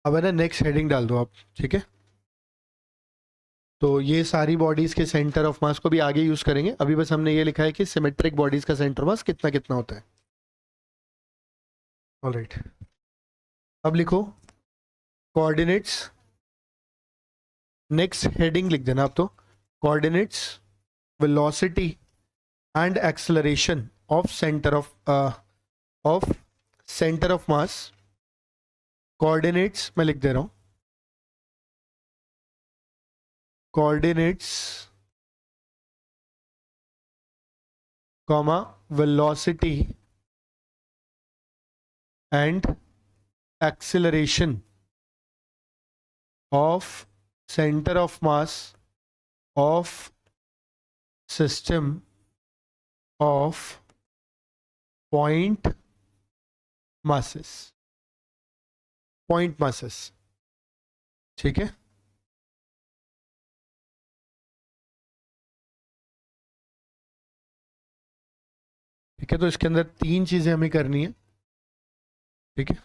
अब है ना नेक्स्ट हेडिंग डाल दो आप, ठीक है। तो ये सारी बॉडीज के सेंटर ऑफ मास को भी आगे यूज करेंगे, अभी बस हमने ये लिखा है कि सिमेट्रिक बॉडीज का सेंटर मास कितना कितना होता है। ऑलराइट, अब लिखो कोऑर्डिनेट्स। नेक्स्ट हेडिंग लिख देना आप, तो coordinates, velocity and acceleration of centre of mass. Coordinates मैं लिख दे रहा हूं, coordinates comma velocity and acceleration of centre of mass of system of point masses, point masses, ठीक है। ठीक है, तो इसके अंदर तीन चीजें हमें करनी है, ठीक है।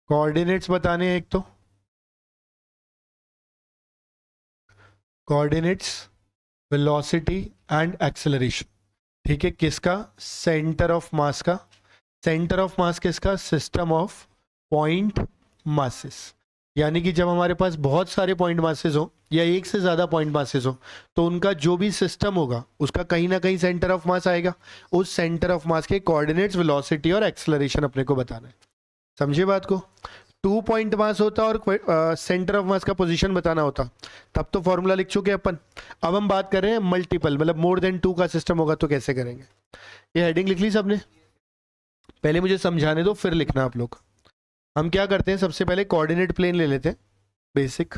कोऑर्डिनेट्स बताने हैं एक तो, कोऑर्डिनेट्स, वेलोसिटी एंड एक्सेलरेशन, ठीक है। किसका? सेंटर ऑफ मास का। सेंटर ऑफ मास किसका? System of point masses. यानी कि जब हमारे पास बहुत सारे पॉइंट मासेस हो या एक से ज़्यादा पॉइंट मासेस हो, तो उनका जो भी सिस्टम होगा उसका कहीं ना कहीं सेंटर ऑफ मास आएगा। उस सेंटर ऑफ मास के कोऑर्डिनेट्स, वेलोसिटी और एक्सेलरेशन अपने को बताना है। समझे बात को? 2 पॉइंट मास होता और सेंटर ऑफ मास का पोजीशन बताना होता, तब तो फॉर्मूला लिख चुके अपन। अब हम बात कर रहे हैं मल्टीपल, मतलब मोर देन 2 का सिस्टम होगा तो कैसे करेंगे। ये हेडिंग लिख ली सबने? पहले मुझे समझाने दो फिर लिखना आप लोग। हम क्या करते हैं, सबसे पहले कोऑर्डिनेट प्लेन ले लेते हैं, basic.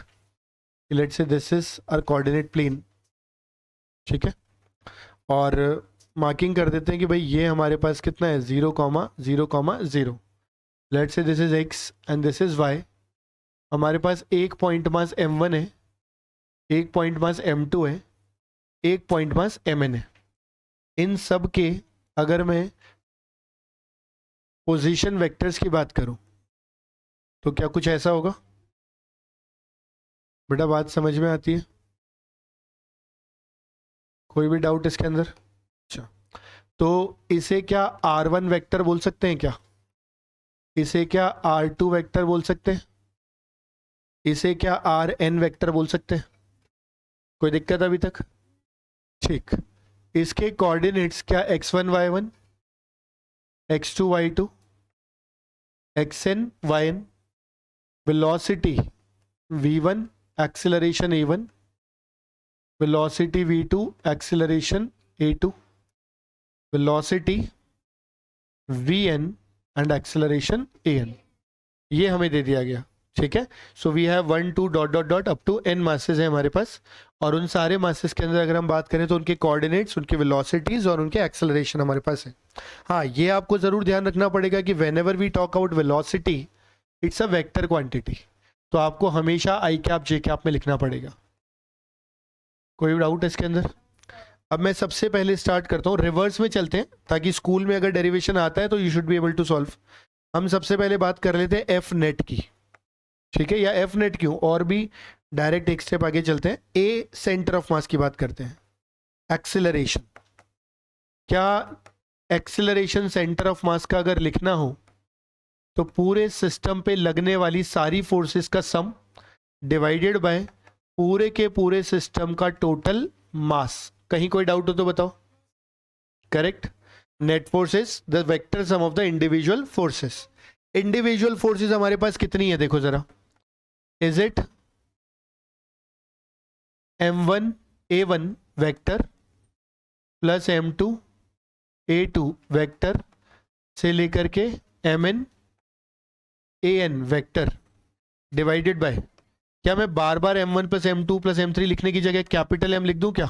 Let's say this is our coordinate plane, ठीक है। और मार्किंग कर देते हैं कि भाई ये हमारे पास कितना है, 0,0,0। Let's say this is x and this is y। हमारे पास एक पॉइंट मास m1 है, एक पॉइंट मास m2 है, एक पॉइंट मास mn है। इन सब के अगर मैं पोजीशन वेक्टर्स की बात करूं तो क्या कुछ ऐसा होगा? बेटा बात समझ में आती है? कोई भी डाउट इसके अंदर? अच्छा, तो इसे क्या r1 वेक्टर बोल सकते हैं क्या? इसे क्या r2 वेक्टर बोल सकते हैं? इसे क्या rn वेक्टर बोल सकते हैं? कोई दिक्कत अभी तक? ठीक। इसके कोऑर्डिनेट्स क्या x1 y1, x2 y2, xn yn, velocity v1, acceleration a1, velocity v2, acceleration a2, velocity vn and acceleration an। ये हमें दे दिया गया, ठीक है। So we have 1 2 dot dot dot up to n masses है हमारे पास, और उन सारे मासेस के अंदर अगर हम बात करें तो उनके कोऑर्डिनेट्स, उनके वेलोसिटीज और उनके एक्सेलरेशन हमारे पास है। हाँ, ये आपको जरूर ध्यान रखना पड़ेगा कि whenever we talk about velocity, it's a vector quantity, तो आपको हमेशा आई कैप जे कैप में लिखना पड़ेगा। कोई डाउट है इसके अंदर? अब मैं सबसे पहले स्टार्ट करता हूँ, रिवर्स में चलते हैं ताकि स्कूल में अगर डेरिवेशन आता है तो you should be able to solve. हम सबसे पहले बात कर लेते हैं एफ नेट की, ठीक है, या एफ नेट क्यों, और भी डायरेक्ट एक स्टेप आगे चलते हैं। ए सेंटर ऑफ मास की बात करते हैं। एक्सेलरेशन, क्या एक्सेलरेशन सेंटर ऑफ मास का अगर लिखना हो तो पूरे सिस्टम पे लगने वाली सारी फोर्सेस का सम डिवाइडेड बाय पूरे के पूरे सिस्टम का टोटल मास। कहीं कोई डाउट हो तो बताओ। Correct. Net forces the vector sum of the individual forces. Individual forces हमारे पास कितनी है देखो जरा, is it m1 a1 vector plus m2 a2 vector से लेकर के mn an vector divided by, क्या मैं बार बार m1 plus m2 plus m3 लिखने की जगह कैपिटल M लिख दूं क्या?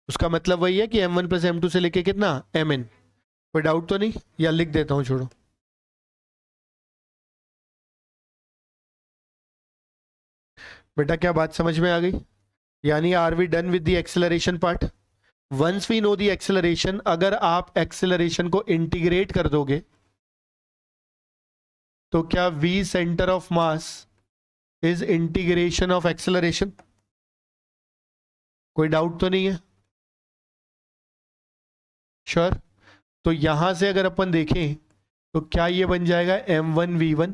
उसका मतलब वही है कि m1 प्लस m2 से लेके कितना mn। कोई डाउट तो नहीं, या लिख देता हूं, छोड़ो। बेटा क्या बात समझ में आ गई? यानी are we done with the acceleration part? Once we know the acceleration, अगर आप एक्सेलरेशन को इंटीग्रेट कर दोगे तो क्या v centre of mass is integration of acceleration? कोई डाउट तो नहीं है? श्योर? तो यहां से अगर अपन देखें तो क्या ये बन जाएगा m1v1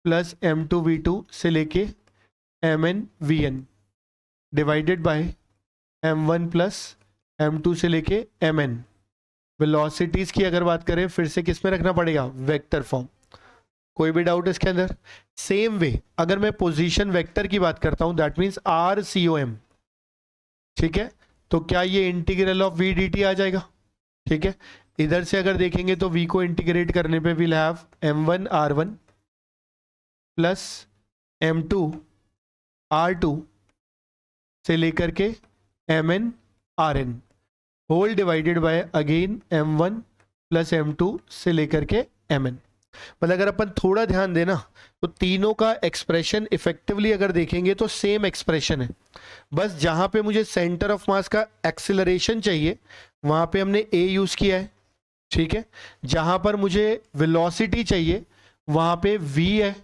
प्लस m2v2 से लेके mn divided by m1 plus m2 से लेके mn। वेलोसिटीज की अगर बात करें फिर से किस में रखना पड़ेगा? Vector form. कोई भी डाउट इसके अंदर? सेम वे अगर मैं पोजीशन वेक्टर की बात करता हूं दैट मींस RCOM, ठीक है, तो क्या ये इंटीग्रल ऑफ v dt आ जाएगा? ठीक है, इधर से अगर देखेंगे तो v को इंटीग्रेट करने पे will have m1 r1 plus m2 r2 से लेकर के mn rn whole divided by again m1 plus m2 से लेकर के mn। मतलब अगर अपन थोड़ा ध्यान देना तो तीनों का एक्सप्रेशन इफेक्टिवली अगर देखेंगे तो सेम एक्सप्रेशन है, बस जहां पे मुझे सेंटर ऑफ मास का एक्सिलरेशन चाहिए वहां पे हमने a यूज किया है, ठीक है, जहां पर मुझे वेलोसिटी चाहिए वहां पे v है,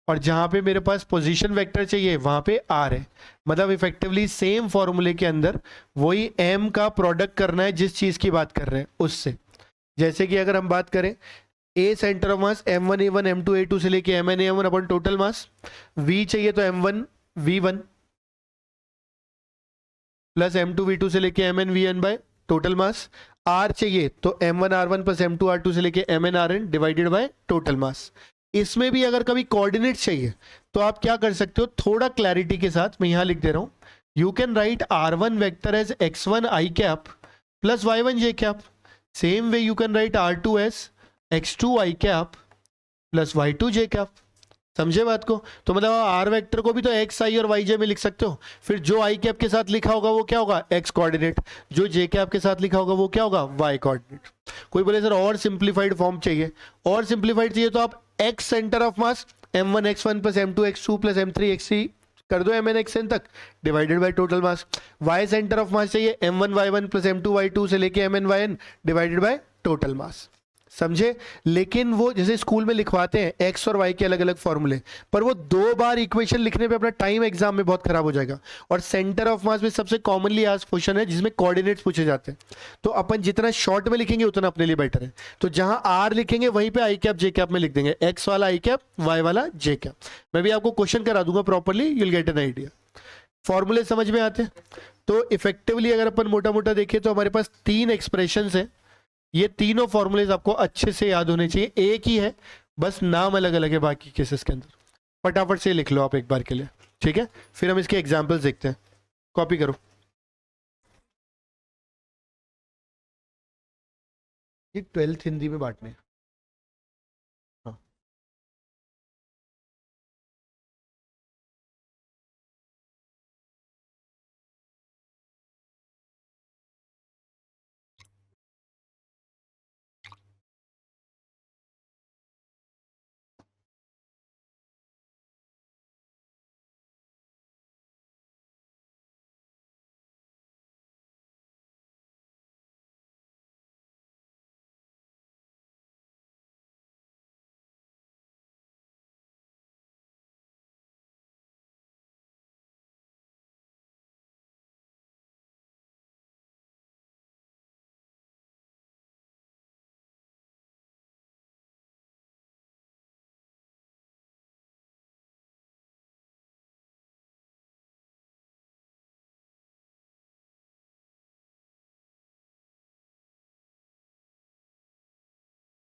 और जहां पे मेरे पास पोजीशन वेक्टर चाहिए वहां पे r है। मतलब इफेक्टिवली सेम फॉर्मूले के अंदर वही m का प्रोडक्ट करना है जिस चीज की बात कर रहे हैं उससे। जैसे कि अगर हम बात करें a centre of mass m1 a1 m2 a2 से लेके mn a1 अपन टोटल मास, v चाहिए तो m1 v1 plus m2 v2 से लेके mn vn बाय टोटल मास, r चाहिए तो m1 r1 plus m2 r2 से लेके mn rn divided by total मास। इसमें भी अगर कभी कोऑर्डिनेट चाहिए तो आप क्या कर सकते हो, थोड़ा क्लैरिटी के साथ मैं यहां लिख दे रहा हूं, you can write r1 vector as x1 i cap plus y1 j cap. Same way you can write r2 as x2 i cap plus y2 j cap. समझे बात को? तो मतलब आर वेक्टर को भी तो एक्स आई और वाई जे में लिख सकते हो, फिर जो आई कैप के साथ लिखा होगा वो क्या होगा? एक्स कोऑर्डिनेट, जो जे कैप के साथ लिखा होगा वो क्या होगा? Y coordinate. कोई बोले सर और सिंप्लीफाइड फॉर्म चाहिए, और सिंप्लीफाइड चाहिए तो आप x centre of mass m1 x1 plus m2 x2 plus m3 x3 कर दो mn xn तक divided by total mass. y centre of मास चाहिए m1 y1 plus m2 y2 से लेके mn yn divided by total मास। समझे? लेकिन वो जैसे स्कूल में लिखवाते हैं एक्स और वाई के अलग अलग फॉर्मूले, पर वो दो बार इक्वेशन लिखने पे अपना टाइम एग्जाम में बहुत खराब हो जाएगा। और सेंटर ऑफ मास में सबसे कॉमनली आस्क्ड क्वेश्चन है जिसमें कोऑर्डिनेट्स पूछे जाते हैं, तो अपन जितना शॉर्ट में लिखेंगे उतना अपने लिए बेटर है। तो जहां आर लिखेंगे वहीं पे आई कैप जे कैप में लिख देंगे, एक्स वाला आई कैप वाई वाला जे कैप। मैं भी आपको क्वेश्चन करा दूंगा properly, you will get an idea. फॉर्मूले समझ में आते हैं? तो इफेक्टिवली अगर अपन मोटा मोटा देखें तो हमारे पास तीन एक्सप्रेशंस हैं, ये तीनों फॉर्मूलेज आपको अच्छे से याद होने चाहिए, एक ही है बस नाम अलग अलग है बाकी केसेस के अंदर। फटाफट से लिख लो आप एक बार के लिए, ठीक है, फिर हम इसके एग्जांपल्स देखते हैं। कॉपी करो। ये 12th हिंदी में बांटने हैं। हाँ।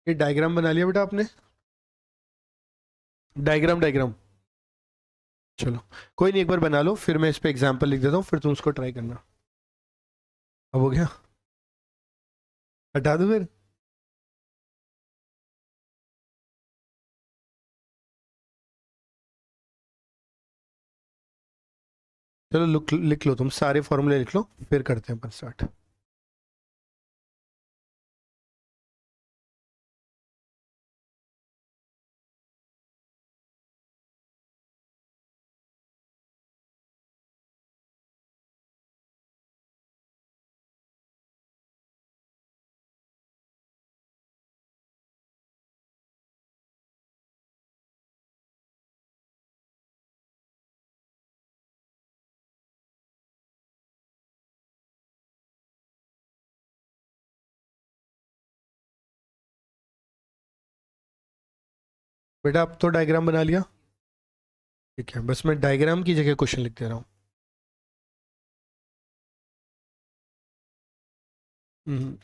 ये डायग्राम बना लिया बेटा आपने? डायग्राम चलो कोई नहीं, एक बार बना लो, फिर मैं इस पे एग्जांपल लिख देता हूँ, फिर तुम उसको ट्राई करना। अब हो गया? हटा दो फिर। चलो लिख लो, तुम सारे फॉर्मूले लिख लो, फिर करते हैं अपन स्टार्ट। बेटा अब तो डायग्राम बना लिया? ठीक है, बस मैं डायग्राम की जगह क्वेश्चन लिख दे रहा हूँ।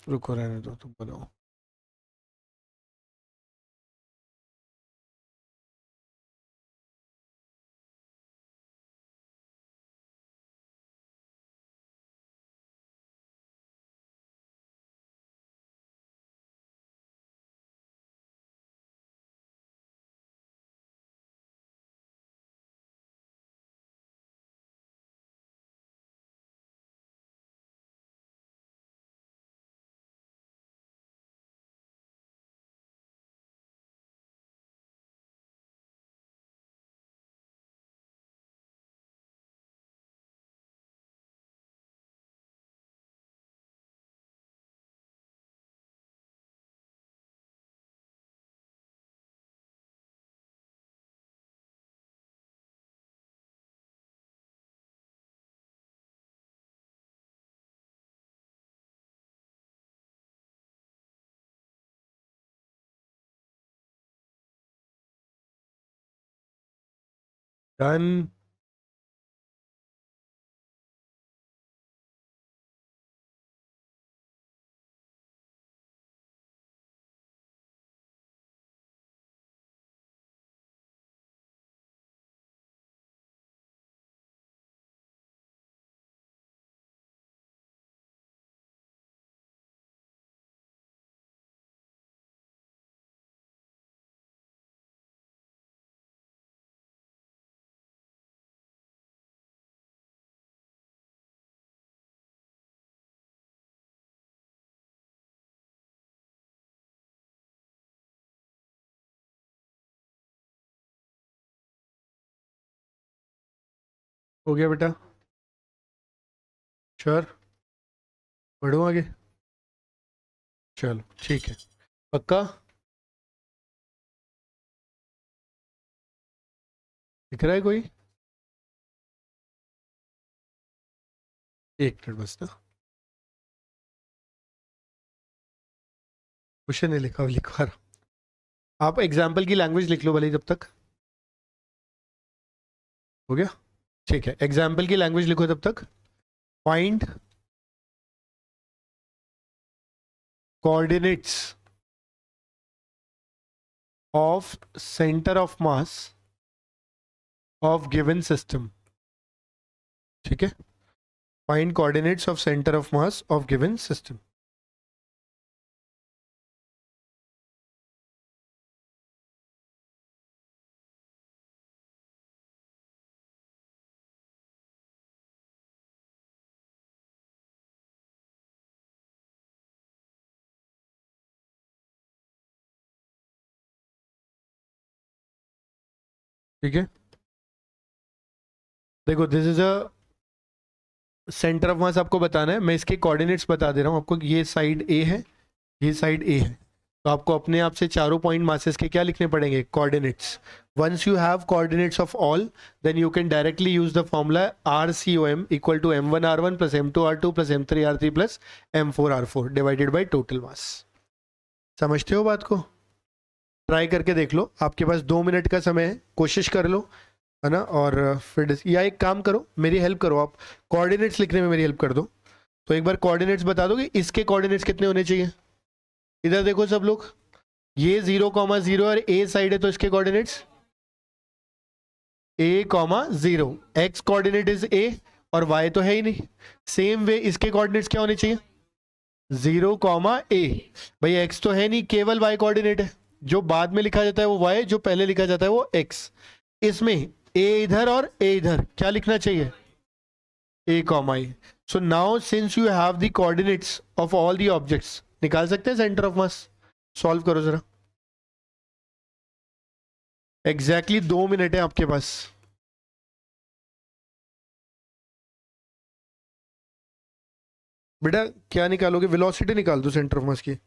रुको, रहने दो, तुम बनाओ। डन। हो गया बेटा? श्योर? बढ़ो आगे। चलो ठीक है, पक्का? दिख रहा है कोई? एक मिनट बस ना, क्वेश्चन नहीं लिखा, लिखवा रहा हूं। आप एग्जाम्पल की लैंग्वेज लिख लो भले ही तब तक। हो गया? ठीक है, एग्जाम्पल की लैंग्वेज लिखो तब तक। Find coordinates of centre of mass of given system. ठीक है, find coordinates of centre of mass of given system. ठीक है, देखो this is a centre of मास, आपको बताना है। मैं इसके कोऑर्डिनेट्स बता दे रहा हूँ आपको। ये साइड ए है, ये साइड ए है, तो आपको अपने आप से चारों पॉइंट मासेस के क्या लिखने पड़ेंगे? Coordinates. Once you have coordinates of all, then you can directly use the formula RCOM equal to M1R1 plus M2R2 plus M3R3 plus M4R4 divided by total mass. समझते हो बात को? ट्राई करके देख लो, आपके पास 2 मिनट का समय है, कोशिश कर लो, है ना? और फिर या एक काम करो, मेरी हेल्प करो, आप कोऑर्डिनेट्स लिखने में मेरी हेल्प कर दो। तो एक बार कोऑर्डिनेट्स बता दो कि इसके कोऑर्डिनेट्स कितने होने चाहिए। इधर देखो सब लोग, ये 0,0 और ए साइड है, तो इसके coordinates A,0, x coordinate is a और वाई तो है ही नहीं। सेम वे इसके कोऑर्डिनेट्स क्या होने चाहिए? 0,A। भाई एक्स तो है नहीं, केवल वाई कोऑर्डिनेट है। जो बाद में लिखा जाता है वो वाई, जो पहले लिखा जाता है वो एक्स। इसमें ए इधर और ए इधर, क्या लिखना चाहिए? A,I। So now since you have the coordinates of all the objects, निकाल सकते हैं सेंटर ऑफ मास। सॉल्व करो जरा। एग्जैक्टली 2 मिनट है आपके पास। बेटा क्या निकालोगे? वेलोसिटी निकाल दो सेंटर ऑफ मास की।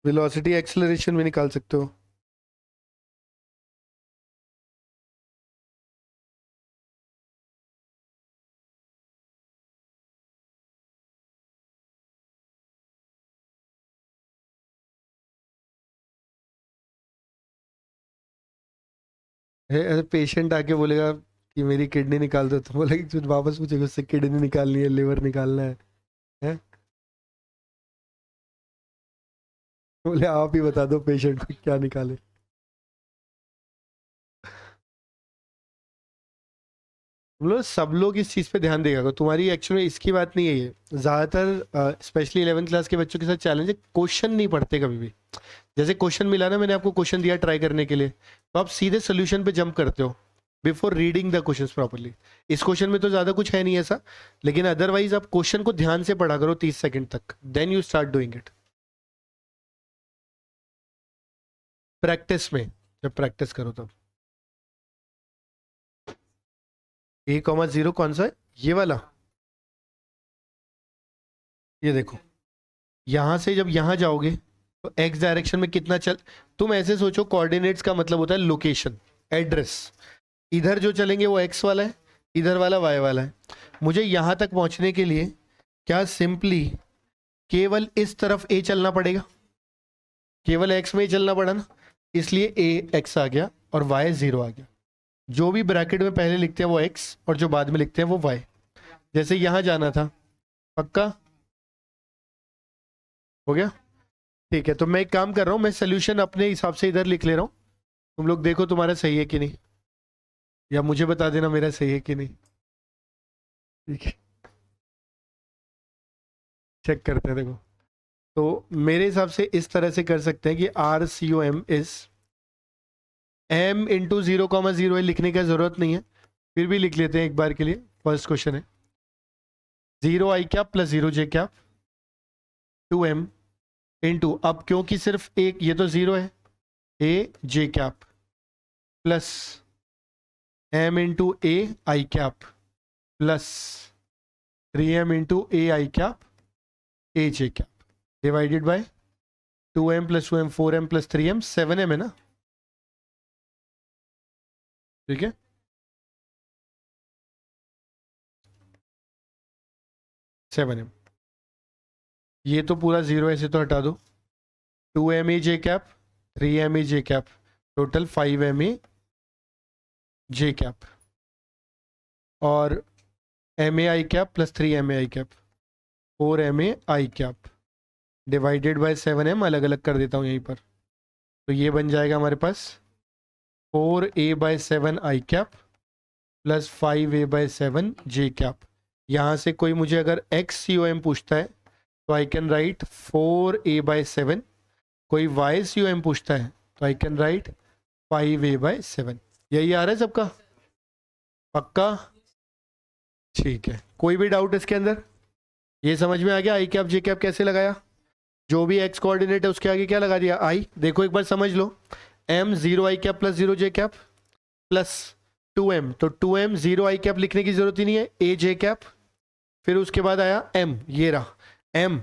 वेलोसिटी एक्सेलरेशन भी निकाल सकते हो। पेशेंट आके बोलेगा कि मेरी किडनी निकाल दो, तो बोलेगा कि वापस पूछेगा उससे किडनी निकालनी है, लिवर निकालना है? बोले आप ही बता दो पेशेंट को क्या निकाले। सब लोग इस चीज़ पे ध्यान देगा, तुम्हारी एक्चुअली इसकी बात नहीं है ये। ज़्यादातर स्पेशली 11th क्लास के बच्चों के साथ चैलेंज है, क्वेश्चन नहीं पढ़ते कभी भी। जैसे क्वेश्चन मिला ना, मैंने आपको क्वेश्चन दिया ट्राई करने के लिए, तो आप सीधे सोल्यूशन पे जंप करते हो before reading the question properly. इस क्वेश्चन में तो ज़्यादा कुछ है नहीं ऐसा, लेकिन अदरवाइज आप क्वेश्चन को ध्यान से पढ़ा करो 30 सेकेंड तक, then you start doing it. Practice में, जब प्रैक्टिस करो तब। A,0 कौन सा है? ये वाला। ये देखो, यहां से जब यहां जाओगे तो एक्स डायरेक्शन में कितना चल, तुम ऐसे सोचो, कोऑर्डिनेट्स का मतलब होता है लोकेशन, एड्रेस। इधर जो चलेंगे वो एक्स वाला है, इधर वाला वाई वाला है। मुझे यहां तक पहुंचने के लिए क्या सिंपली केवल इस तरफ ए चलना पड़ेगा? केवल एक्स में ही चलना पड़ा ना, इसलिए ए एक्स आ गया और वाई 0 आ गया। जो भी ब्रैकेट में पहले लिखते हैं वो एक्स और जो बाद में लिखते हैं वो वाई। जैसे यहां जाना था, पक्का हो गया? ठीक है, तो मैं एक काम कर रहा हूं, मैं सोल्यूशन अपने हिसाब से इधर लिख ले रहा हूं, तुम लोग देखो तुम्हारा सही है कि नहीं, या मुझे बता देना मेरा सही है कि नहीं। ठीक है, चेक करते हैं। देखो, तो मेरे हिसाब से इस तरह से कर सकते हैं कि RCOM इज M इंटू 0,0 है, लिखने का जरूरत नहीं है, फिर भी लिख लेते हैं एक बार के लिए। फर्स्ट क्वेश्चन है 0 i cap plus 0 j cap 2m into, अब क्योंकि सिर्फ एक ये तो 0 है, a j cap plus m into a i cap plus 3m into a i cap a j cap divided by 2m plus 2m 4m plus 3m 7m है ना? ठीक है, सेवन एम। ये तो पूरा 0 ऐसे तो हटा दो, 2m a j cap 3m a j cap total 5m a j cap और m a i cap plus 3m a i cap 4m a i cap divided by 7m, अलग अलग कर देता हूँ यहीं पर। तो ये बन जाएगा हमारे पास 4a by 7 i cap plus 5a by 7 j cap. यहाँ से कोई मुझे अगर XCOM पूछता है तो I can write 4a by 7, कोई YCOM पूछता है तो I can write 5a by 7। यही आ रहा है सबका? पक्का? ठीक है, कोई भी डाउट इसके अंदर? ये समझ में आ गया आई कैप जे कैप कैसे लगाया? जो भी एक्स कोऑर्डिनेट है उसके आगे क्या लगा दिया? आई। देखो एक बार समझ लो, m 0 i cap plus 0 j cap plus 2m, तो 2m 0 i कैप लिखने की जरूरत ही नहीं है, a j कैप, फिर उसके बाद आया m, ये रहा m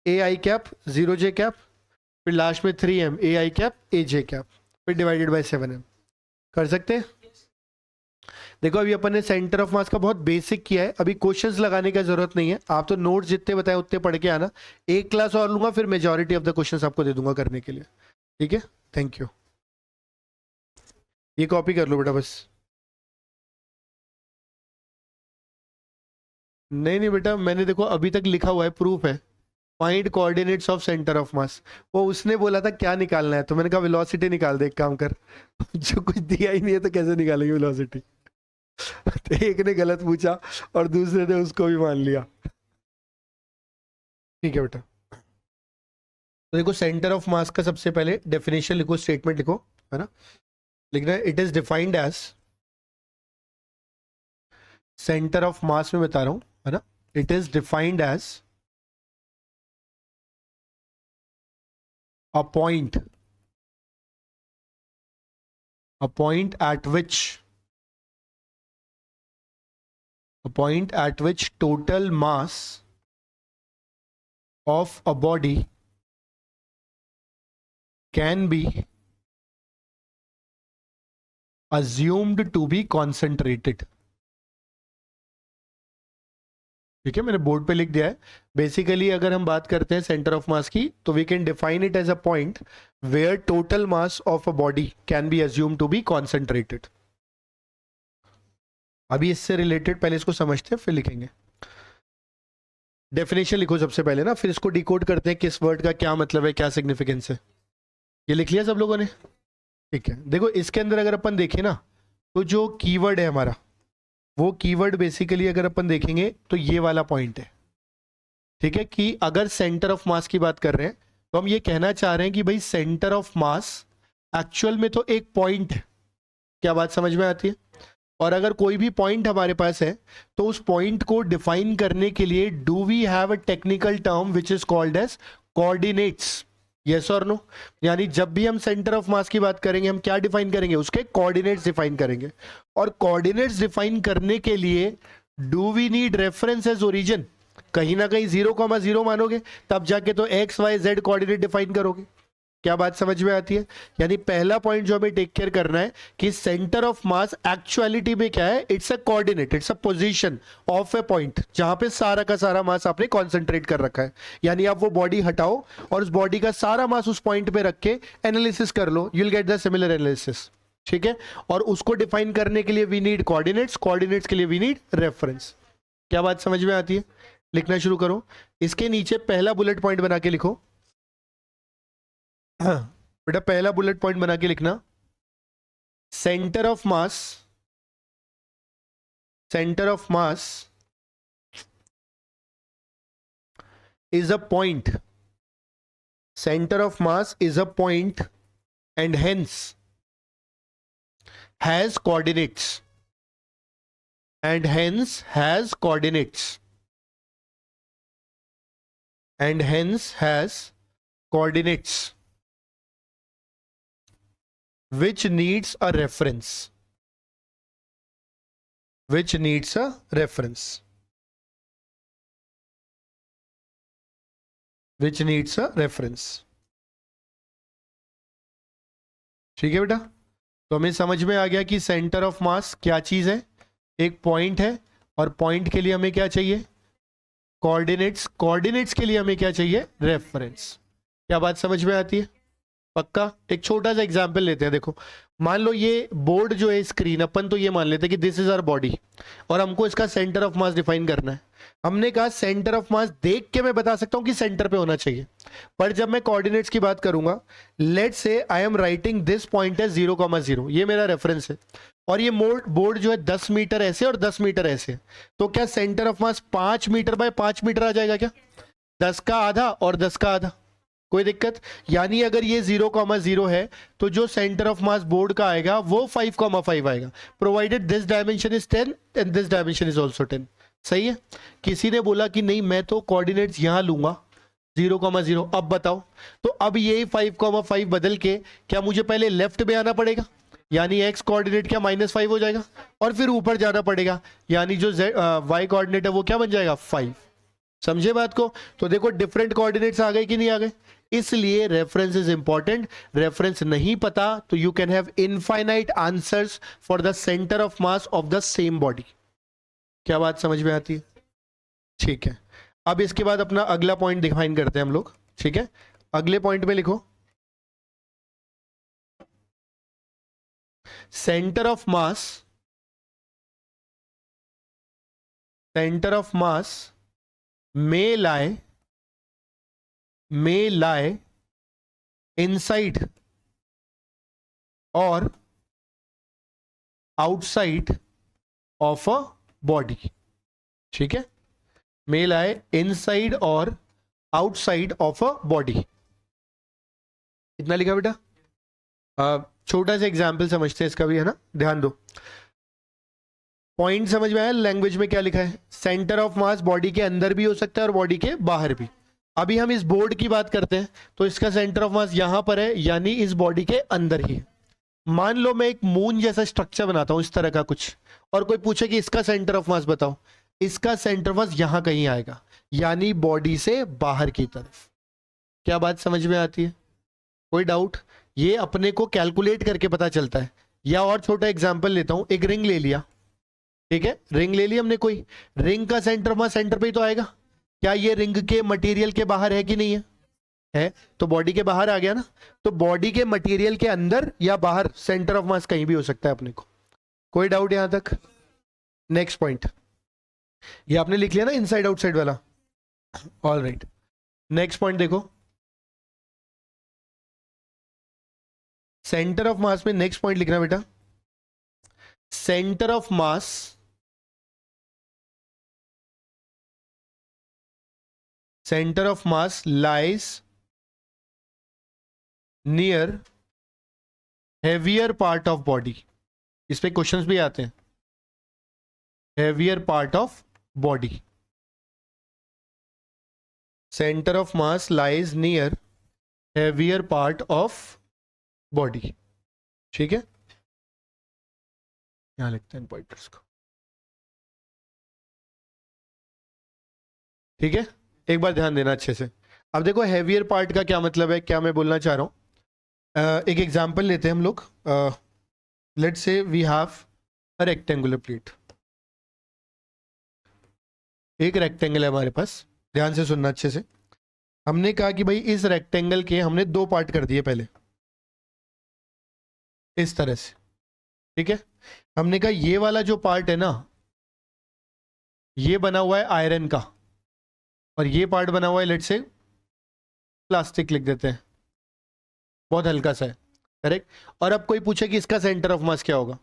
a i cap 0 j cap, फिर लास्ट में 3m a i cap a j cap, फिर डिवाइडेड बाय 7m। कर सकते हैं? देखो अभी अपन ने सेंटर ऑफ मास का बहुत बेसिक किया है, अभी क्वेश्चंस लगाने का जरूरत नहीं है, आप तो नोट्स जितने बताए उतने पढ़ के आना। एक क्लास और लूंगा, फिर मेजॉरिटी ऑफ द क्वेश्चंस आपको दे दूंगा करने के लिए। ठीक है, थैंक यू। ये कॉपी कर लो बेटा बस। नहीं नहीं बेटा, मैंने देखो अभी तक लिखा हुआ है, प्रूफ है, find coordinates of centre of मास। वो उसने बोला था क्या निकालना है, तो मैंने कहा वेलोसिटी निकाल दे, एक काम कर। जो कुछ दिया ही नहीं है तो कैसे निकालेंगे वेलोसिटी? तो एक ने गलत पूछा और दूसरे ने उसको भी मान लिया। ठीक है बेटा, तो देखो सेंटर ऑफ मास का सबसे पहले डेफिनेशन लिखो, स्टेटमेंट लिखो, है ना? लिखना है it is defined as, centre of mass में बता रहा हूं, है ना? It is defined as a point at which total mass of a body can be assumed to be concentrated। ठीक है, मैंने बोर्ड पे लिख दिया है। बेसिकली अगर हम बात करते हैं सेंटर ऑफ मास की, तो we can define it as a point where total mass of a body can be assume to be concentrated. अभी इससे रिलेटेड पहले इसको समझते हैं फिर लिखेंगे। डेफिनेशन लिखो सबसे पहले ना, फिर इसको डिकोड करते हैं किस वर्ड का क्या मतलब है, क्या सिग्निफिकेंस है। ये लिख लिया सब लोगों ने? ठीक है, देखो इसके अंदर अगर अपन देखें ना, तो जो कीवर्ड है हमारा, वो कीवर्ड बेसिकली अगर अपन देखेंगे तो ये वाला पॉइंट है। ठीक है, कि अगर सेंटर ऑफ मास की बात कर रहे हैं तो हम ये कहना चाह रहे हैं कि भाई सेंटर ऑफ मास एक्चुअल में तो एक पॉइंट है। क्या बात समझ में आती है? और अगर कोई भी पॉइंट हमारे पास है तो उस पॉइंट को डिफाइन करने के लिए do we have a technical term which is called as coordinates. Yes और नो? यानी जब भी हम सेंटर ऑफ मास की बात करेंगे हम क्या डिफाइन करेंगे? उसके कोऑर्डिनेट्स डिफाइन करेंगे। और कोऑर्डिनेट्स डिफाइन करने के लिए do we need reference as origin? कहीं ना कहीं 0,0 मानोगे तब जाके तो X Y Z coordinate define करोगे। क्या बात समझ में आती है? यानी पहला पॉइंट जो हमें टेक केयर करना है कि सेंटर ऑफ मास एक्चुअलिटी में क्या है? It's a coordinate, it's a position of A point जहां पे सारा का सारा मास आपने कॉन्सेंट्रेट कर रखा है। यानी आप वो बॉडी हटाओ और उस बॉडी का सारा मास उस पॉइंट पे रख के एनालिसिस कर लो, you will get the similar analysis. ठीक है, और उसको डिफाइन करने के लिए वी नीड कोऑर्डिनेट्स, कोऑर्डिनेट्स के लिए वी नीड रेफरेंस। क्या बात समझ में आती है? लिखना शुरू करो। इसके नीचे पहला बुलेट पॉइंट बना के लिखो। बेटा पहला बुलेट पॉइंट बना के लिखना, centre of mass, centre of mass is a point, centre of mass is a point and hence has coordinates, and hence has coordinates, and hence has coordinates which needs a reference, which needs a reference, which needs a reference। ठीक है बेटा, तो हमें समझ में आ गया कि centre of मास क्या चीज है? एक पॉइंट है, और पॉइंट के लिए हमें क्या चाहिए? कोऑर्डिनेट्स, कोऑर्डिनेट्स के लिए हमें क्या चाहिए? रेफरेंस। क्या बात समझ में आती है? पक्का? एक छोटा सा एग्जांपल लेते हैं। देखो मान लो ये बोर्ड जो है स्क्रीन, अपन तो ये मान लेते हैं कि दिस इज आवर बॉडी और हमको इसका सेंटर ऑफ मास डिफाइन करना है। हमने कहा सेंटर ऑफ मास देख के मैं बता सकता हूं कि सेंटर पे होना चाहिए, पर जब मैं कोऑर्डिनेट्स की बात करूंगा, let's say I am writing this point as 0,0, ये मेरा रेफरेंस है, और ये बोर्ड जो है 10 मीटर ऐसे और 10 मीटर ऐसे, तो क्या centre of mass 5 metre by 5 metre आ जाएगा क्या? 10 का आधा और 10 का आधा, कोई दिक्कत? यानी अगर ये 0,0 है तो जो सेंटर ऑफ मास बोर्ड का आएगा वो 5,5 आएगा, provided this dimension is 10 and this dimension is also 10। सही है? किसी ने बोला कि नहीं मैं तो कोऑर्डिनेट्स यहां लूंगा 0,0, अब बताओ, तो अब ये 5,5 बदल के क्या मुझे पहले लेफ्ट में आना पड़ेगा, यानी एक्स कोऑर्डिनेट क्या -5 हो जाएगा, और फिर ऊपर जाना पड़ेगा, यानी जो वाई कोऑर्डिनेट है वो क्या बन जाएगा? 5। समझे बात को? तो देखो डिफरेंट कोऑर्डिनेट्स आ गए कि नहीं आ गए? इसलिए रेफरेंस इज इंपॉर्टेंट। रेफरेंस नहीं पता तो you can have infinite answers for the centre of mass of the same body. क्या बात समझ में आती है? ठीक है, अब इसके बाद अपना अगला पॉइंट डिफाइन करते हैं हम लोग। ठीक है, अगले पॉइंट में लिखो, centre of mass, centre of mass may lie inside or outside of a body। ठीक है, may lie inside or outside of a body। इतना लिखा बेटा? छोटा सा एग्जाम्पल समझते हैं इसका भी, है ना? ध्यान दो, पॉइंट समझ में आया? लैंग्वेज में क्या लिखा है? सेंटर ऑफ मास बॉडी के अंदर भी हो सकता है और बॉडी के बाहर भी। अभी हम इस बोर्ड की बात करते हैं तो इसका सेंटर ऑफ मास यहां पर है, यानी इस बॉडी के अंदर ही है। मान लो मैं एक मून जैसा स्ट्रक्चर बनाता हूं इस तरह का कुछ, और कोई पूछे कि इसका सेंटर ऑफ मास बताओ, इसका सेंटर ऑफ मास यहां कहीं आएगा, यानी बॉडी से बाहर की तरफ। क्या बात समझ में आती है? कोई डाउट? ये अपने को कैलकुलेट करके पता चलता है। या और छोटा एग्जाम्पल लेता हूं, एक रिंग ले लिया, ठीक है, रिंग ले ली हमने, कोई रिंग का सेंटर ऑफ मास सेंटर पे ही तो आएगा। क्या ये रिंग के मटेरियल के बाहर है कि नहीं है? है, तो बॉडी के बाहर आ गया ना। तो बॉडी के मटेरियल के अंदर या बाहर सेंटर ऑफ मास कहीं भी हो सकता है अपने को। कोई डाउट यहां तक? नेक्स्ट पॉइंट, ये आपने लिख लिया ना इनसाइड आउटसाइड वाला, ऑल राइट। नेक्स्ट पॉइंट देखो, सेंटर ऑफ मास में नेक्स्ट पॉइंट लिखना बेटा, centre of mass lies near heavier part of body. इस पे क्वेश्चंस भी आते हैं, heavier part of body, centre of mass lies near heavier part of body. ठीक है, यहां लिखते हैं पॉइंटर्स को। ठीक है, एक बार ध्यान देना अच्छे से। अब देखो हैवियर पार्ट का क्या मतलब है, क्या मैं बोलना चाह रहा हूं। एक एग्जांपल लेते हैं हम लोग। Let's say we have a rectangular plate, एक रेक्टेंगल है हमारे पास, ध्यान से सुनना अच्छे से। हमने कहा कि भाई इस रेक्टेंगल के हमने दो पार्ट कर दिए पहले, इस तरह से। ठीक है, हमने कहा ये वाला जो पार्ट है ना, ये बना हुआ है आयरन का, और ये पार्ट बना हुआ है लेट्स से प्लास्टिक, लिख देते हैं, बहुत हल्का सा है, करेक्ट। और अब कोई पूछे कि इसका सेंटर ऑफ मास क्या होगा।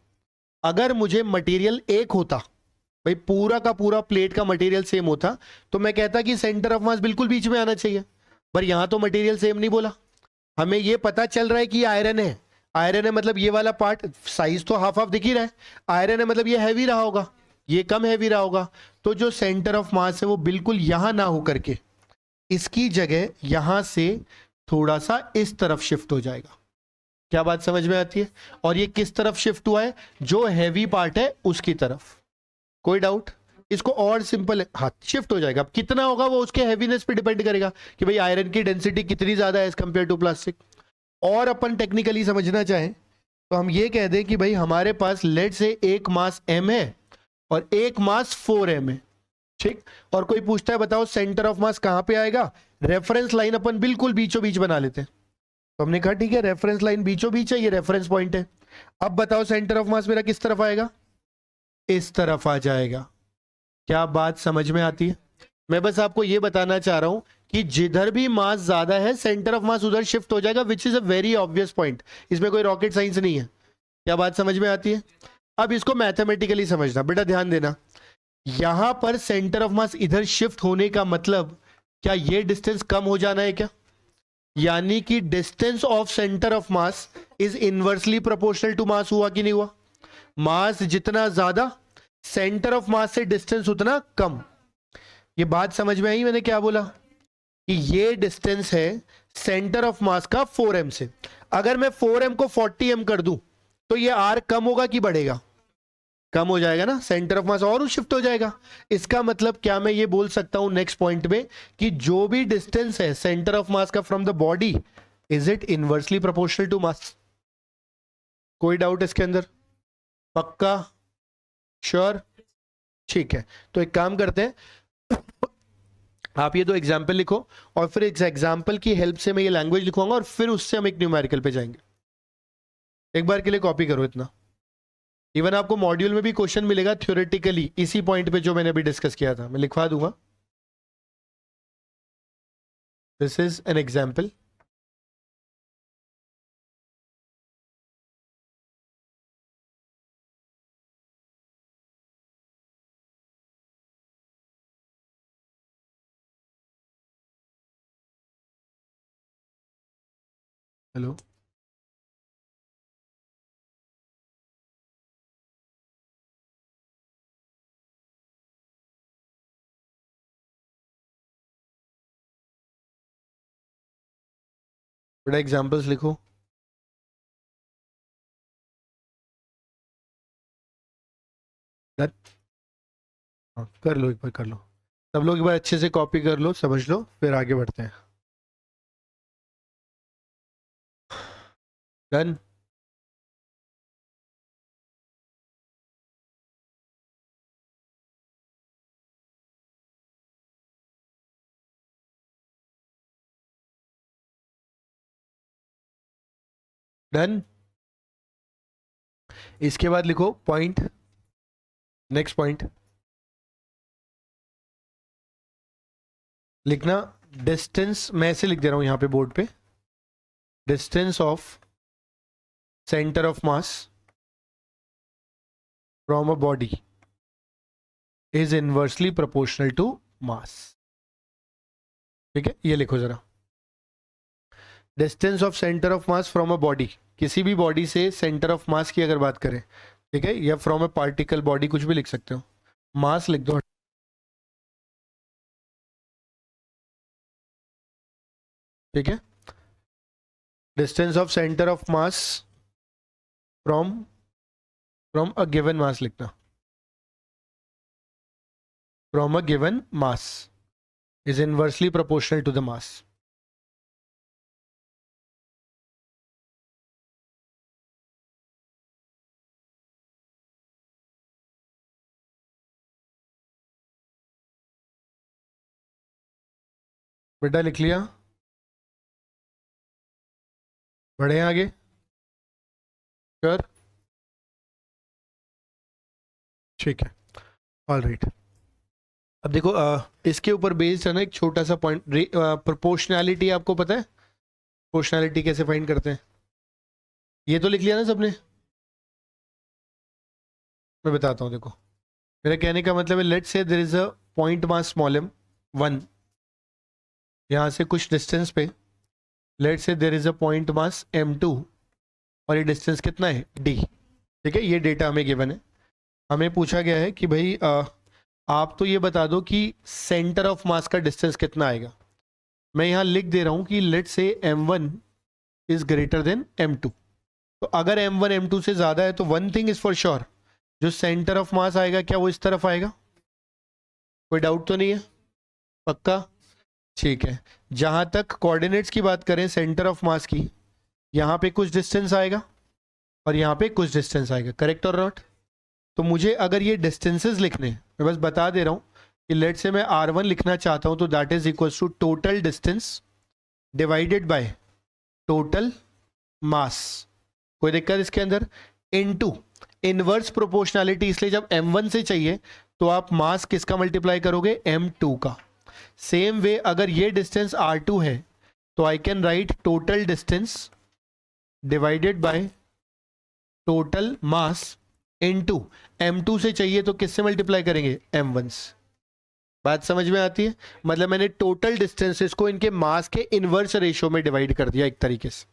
अगर मुझे मटेरियल एक होता, भाई पूरा का पूरा प्लेट का मटेरियल सेम होता, तो मैं कहता कि सेंटर ऑफ मास बिल्कुल बीच में आना चाहिए। पर यहां तो मटेरियल सेम नहीं बोला, हमें ये पता चल रहा है कि आयरन है। आयरन है मतलब ये वाला पार्ट साइज तो हाफ हाफ दिख ही रहा है, आयरन है मतलब ये हैवी रहा होगा, ये कम हैवी रहा होगा। तो जो सेंटर ऑफ मास है वो बिल्कुल यहां ना हो करके इसकी जगह यहां से थोड़ा सा इस तरफ शिफ्ट हो जाएगा। क्या बात समझ में आती है? और ये किस तरफ शिफ्ट हुआ है? जो हैवी पार्ट है उसकी तरफ। कोई डाउट? इसको और सिंपल, हाँ शिफ्ट हो जाएगा। अब कितना होगा वो उसके हैवीनेस पे डिपेंड करेगा कि भाई आयरन की डेंसिटी कितनी ज्यादा है एज कंपेयर टू प्लास्टिक। और अपन टेक्निकली समझना चाहें तो हम ये कह दें कि भाई हमारे पास लेट से एक मास m है और एक मास 4m है। ठीक, और कोई पूछता है बताओ सेंटर ऑफ मास कहां पे आएगा? रेफरेंस लाइन अपन बिल्कुल बीचों बीच बना लेते हैं। तो हमने कहा ठीक है, रेफरेंस लाइन बीचों बीच है, ये रेफरेंस पॉइंट है। अब बताओ सेंटर ऑफ मास मेरा किस तरफ आएगा? इस तरफ आ जाएगा। क्या बात समझ में आती है? मैं बस आपको यह बताना चाह रहा हूं कि जिधर भी मास ज्यादा है सेंटर ऑफ मास उधर शिफ्ट हो जाएगा, which is a very obvious point. इसमें कोई रॉकेट साइंस नहीं है। क्या बात समझ में आती है? अब इसको मैथमेटिकली समझना बेटा, ध्यान देना। यहां पर सेंटर ऑफ मास इधर शिफ्ट होने का मतलब क्या ये डिस्टेंस कम हो जाना है क्या? यानी कि distance of centre of mass is inversely proportional to mass. हुआ कि नहीं हुआ? मास जितना ज्यादा सेंटर ऑफ मास से डिस्टेंस उतना कम। ये बात समझ में आई मैंने क्या बोला? कि ये डिस्टेंस है सेंटर ऑफ मास का 4m से। अगर मैं 4m को 40m कर दूं तो ये r कम होगा कि बढ़ेगा? कम हो जाएगा ना, सेंटर ऑफ मास और शिफ्ट हो जाएगा। इसका मतलब क्या मैं ये बोल सकता हूं नेक्स्ट पॉइंट में कि जो भी डिस्टेंस है सेंटर ऑफ मास का from the body, is it inversely proportional to mass? कोई डाउट इसके अंदर? पक्का? श्योर? ठीक है, तो एक काम करते हैं आप ये दो एग्जाम्पल लिखो और फिर इस एग्जाम्पल की हेल्प से मैं ये लैंग्वेज लिखवाऊंगा और फिर उससे हम एक न्यूमेरिकल पे जाएंगे। एक बार के लिए कॉपी करो इतना। इवन आपको मॉड्यूल में भी क्वेश्चन मिलेगा थ्योरेटिकली इसी पॉइंट पे जो मैंने अभी डिस्कस किया था, मैं लिखवा दूंगा। This is an example. Hello, बड़ा एग्जाम्पल्स लिखो। Done? हाँ, कर लो, एक बार कर लो। सब लोग एक बार अच्छे से कॉपी कर लो, समझ लो, फिर आगे बढ़ते हैं। डन? डन? इसके बाद लिखो पॉइंट नेक्स्ट पॉइंट लिखना, डिस्टेंस, मैं ऐसे लिख दे रहा हूं यहां पे बोर्ड पे, distance of centre of mass from a body is inversely proportional to mass. ठीक है, ये लिखो जरा, distance of centre of mass from a body, किसी भी बॉडी से सेंटर ऑफ मास की अगर बात करें, ठीक है, या फ्रॉम अ पार्टिकल बॉडी, कुछ भी लिख सकते हो, मास लिख दो। ठीक है, distance of centre of mass from from a given mass लिखना, from a given mass is inversely proportional to the mass. बेटा लिख लिया, बढ़े आगे, कर, ठीक है, ऑल राइट। अब देखो इसके ऊपर बेस्ड है ना एक छोटा सा पॉइंट, प्रोपोर्शनैलिटी आपको पता है, प्रोपोर्शनैलिटी कैसे फाइंड करते हैं, ये तो लिख लिया ना सबने, मैं बताता हूँ, देखो मेरा कहने का मतलब है, let's say there is a point mass small m 1, यहाँ से कुछ डिस्टेंस पे, let's say there is a point mass m2 और ये डिस्टेंस कितना है d। ठीक है, ये डेटा हमें गिवन है, हमें पूछा गया है कि भाई आप तो ये बता दो कि सेंटर ऑफ मास का डिस्टेंस कितना आएगा। मैं यहाँ लिख दे रहा हूँ कि let's say m1 is greater than m2, तो अगर m1 m2 से ज्यादा है तो one thing is for sure, जो सेंटर ऑफ मास आएगा क्या वो इस तरफ आएगा, कोई डाउट तो नहीं है, पक्का, ठीक है। जहां तक कोऑर्डिनेट्स की बात करें सेंटर ऑफ मास की, यहाँ पे कुछ डिस्टेंस आएगा और यहाँ पे कुछ डिस्टेंस आएगा, करेक्ट और नॉट। तो मुझे अगर ये डिस्टेंसेस लिखने, मैं बस बता दे रहा हूँ कि लेट से मैं r1 लिखना चाहता हूँ, तो that is equal to total distance divided by total mass, कोई दिक्कत इसके अंदर, इनटू इनवर्स प्रोपोर्शनैलिटी, इसलिए जब m1 से चाहिए तो आप मास किसका मल्टीप्लाई करोगे, m2 का। सेम वे अगर ये डिस्टेंस r2 है तो I can write total distance divided by total mass into m2 से चाहिए तो किससे मल्टीप्लाई करेंगे, m1 से। बात समझ में आती है, मतलब मैंने टोटल डिस्टेंसेस को इनके मास के इनवर्स रेशियो में डिवाइड कर दिया एक तरीके से,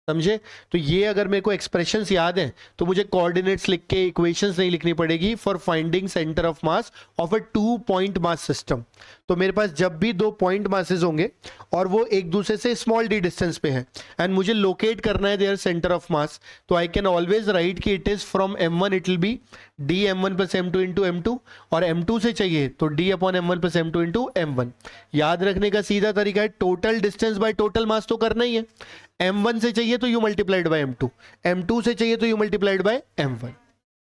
समझे। तो ये अगर मेरे को एक्सप्रेशंस याद हैं तो मुझे कोऑर्डिनेट्स लिख के इक्वेशंस नहीं लिखनी पड़ेगी for finding centre of mass of a 2 point mass system. तो मेरे पास जब भी 2 पॉइंट मासेस होंगे और वो एक दूसरे से स्मॉल डी डिस्टेंस पे हैं एंड मुझे लोकेट करना है देयर सेंटर ऑफ मास, तो आई कैन ऑलवेज राइट कि it is from m1 it will be D m1 plus m2 into m2, और m2 से चाहिए तो d upon m1 plus m2 into m1। याद रखने का सीधा तरीका है, टोटल डिस्टेंस बाय टोटल मास तो करना ही है, m1 से चाहिए तो you multiplied by m2, m2 से चाहिए तो यू मल्टीप्लाइड बाय m1।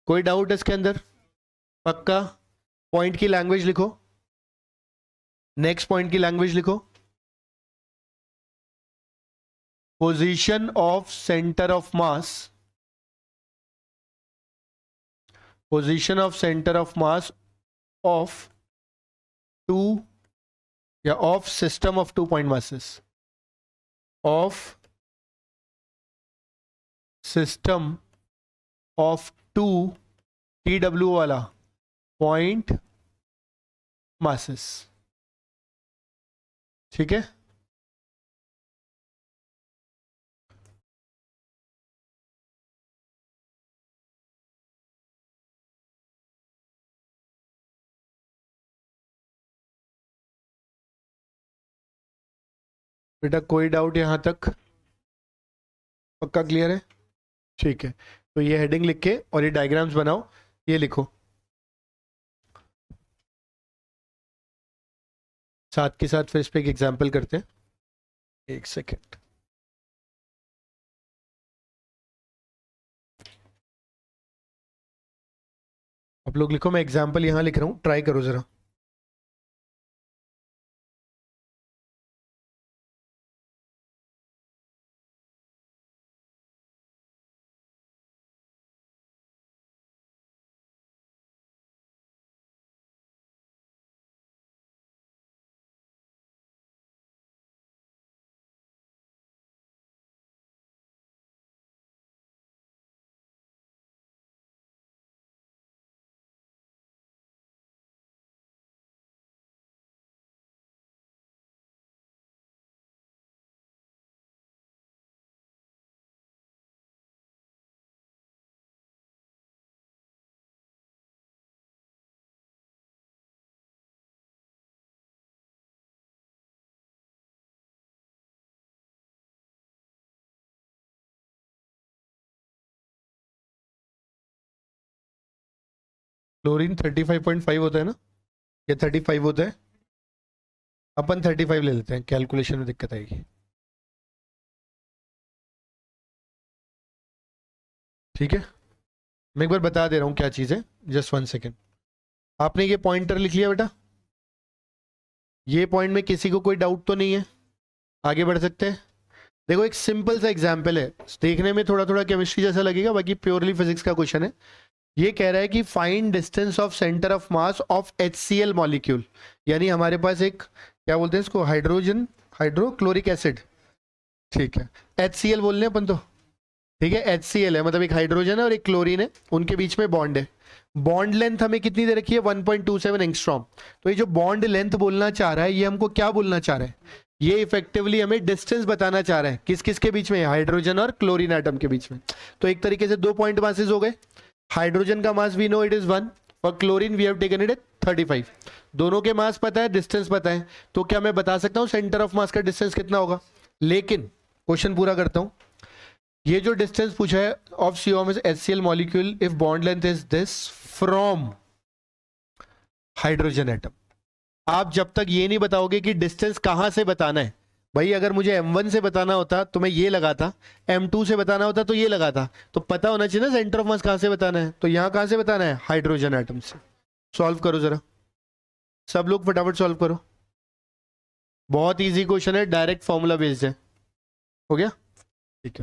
कोई डाउट इसके अंदर, पक्का। पॉइंट की लैंग्वेज लिखो, नेक्स्ट पॉइंट की लैंग्वेज लिखो, position of centre of mass, position of centre of mass of two या of system of 2 point masses, of system of 2 TW वाला पॉइंट मासेस। ठीक है, बेटा कोई डाउट यहां तक, पक्का क्लियर है, ठीक है। तो ये हेडिंग लिख के और ये डायग्राम्स बनाओ, ये लिखो, साथ के साथ फिर इस पे एक एग्जाम्पल करते हैं, एक सेकेंड। आप लोग लिखो, मैं एग्जाम्पल यहां लिख रहा हूं, ट्राई करो जरा। क्लोरीन 35.5 होता है ना, या 35 होता है, अपन 35 ले लेते हैं, कैलकुलेशन में दिक्कत आएगी। ठीक है, मैं एक बार बता दे रहा हूँ क्या चीज़ है, जस्ट 1 सेकेंड। आपने ये पॉइंटर लिख लिया बेटा? ये पॉइंट में किसी को कोई डाउट तो नहीं है? आगे बढ़ सकते हैं। देखो एक सिंपल सा एग्जाम्पल है, देखने में थोड़ा थोड़ा केमिस्ट्री जैसा लगेगा, बाकी प्योरली फिजिक्स का क्वेश्चन है। ये कह रहा है कि find distance of centre of mass of HCl molecule, यानी हमारे पास एक क्या बोलते हैं इसको, हाइड्रोजन, हाइड्रोक्लोरिक एसिड, ठीक है, HCl बोल रहे हैं अपन तो, ठीक है, HCl है, मतलब एक हाइड्रोजन है और एक क्लोरीन है, उनके बीच में बॉन्ड है। बॉन्ड लेंथ हमें कितनी दे रखी है, 1.27 एंगस्ट्रॉम। तो ये जो बॉन्ड लेंथ बोलना चाह रहा है, ये हमको क्या बोलना चाह रहा है, ये इफेक्टिवली हमें डिस्टेंस बताना चाह रहा है, किस किस के बीच में, हाइड्रोजन और क्लोरीन एटम के बीच में। तो एक तरीके से 2 पॉइंट मासेस हो गए। हाइड्रोजन का mass we know it is 1, और chlorine we have taken it at 35। दोनों के मास पता है, डिस्टेंस पता है, तो क्या मैं बता सकता हूं सेंटर ऑफ मास का डिस्टेंस कितना होगा? लेकिन क्वेश्चन पूरा करता हूं। ये जो डिस्टेंस पूछा है of HCl molecule if bond length is this from hydrogen atom. आप जब तक ये नहीं बताओगे कि डिस्टेंस कहां से बताना है, भाई अगर मुझे M1 से बताना होता तो मैं ये लगाता, M2 से बताना होता तो ये लगाता, तो पता होना चाहिए ना सेंटर ऑफ मास कहां से बताना है। तो यहां कहां से बताना है, हाइड्रोजन एटम से। सॉल्व करो जरा, सब लोग फटाफट सॉल्व करो। बहुत इजी क्वेश्चन है, डायरेक्ट फॉर्मूला बेस्ड है। हो गया, ठीक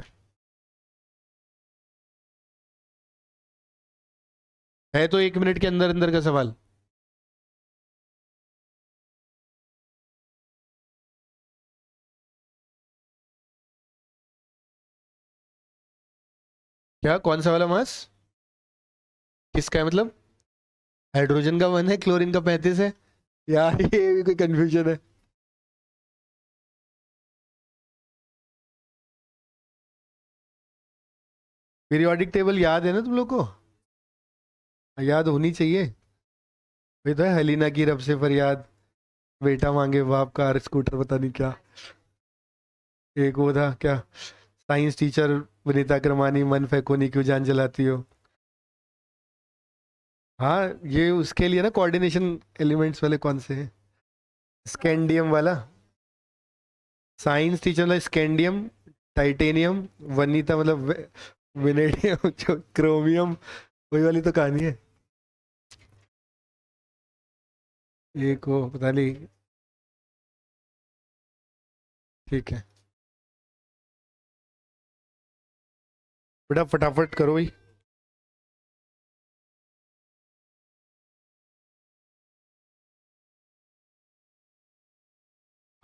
है तो 1 मिनट के अंदर अंदर का सवाल। क्या, कौन सा वाला मास, किसका है मतलब? हाइड्रोजन का 1 है, क्लोरीन का 35 है। यार ये भी कोई कंफ्यूजन है? पीरियोडिक टेबल याद है ना तुम लोग को? याद होनी चाहिए। वही तो है, हलीना की रब से फरियाद, बेटा मांगे बाप कार स्कूटर, पता नहीं क्या। एक वो था क्या, साइंस टीचर वनीता करमानी, मन फेंको नहीं क्यों जान जलाती हो। हाँ ये उसके लिए ना, कोऑर्डिनेशन एलिमेंट्स वाले कौन से हैं, स्कैंडियम वाला। साइंस टीचर मतलब स्कैंडियम, टाइटेनियम, वनीता मतलब विनेडियम, जो क्रोमियम, वही वाली तो कहानी है। एक वो पता नहीं। ठीक है बेटा, फटाफट करो भाई।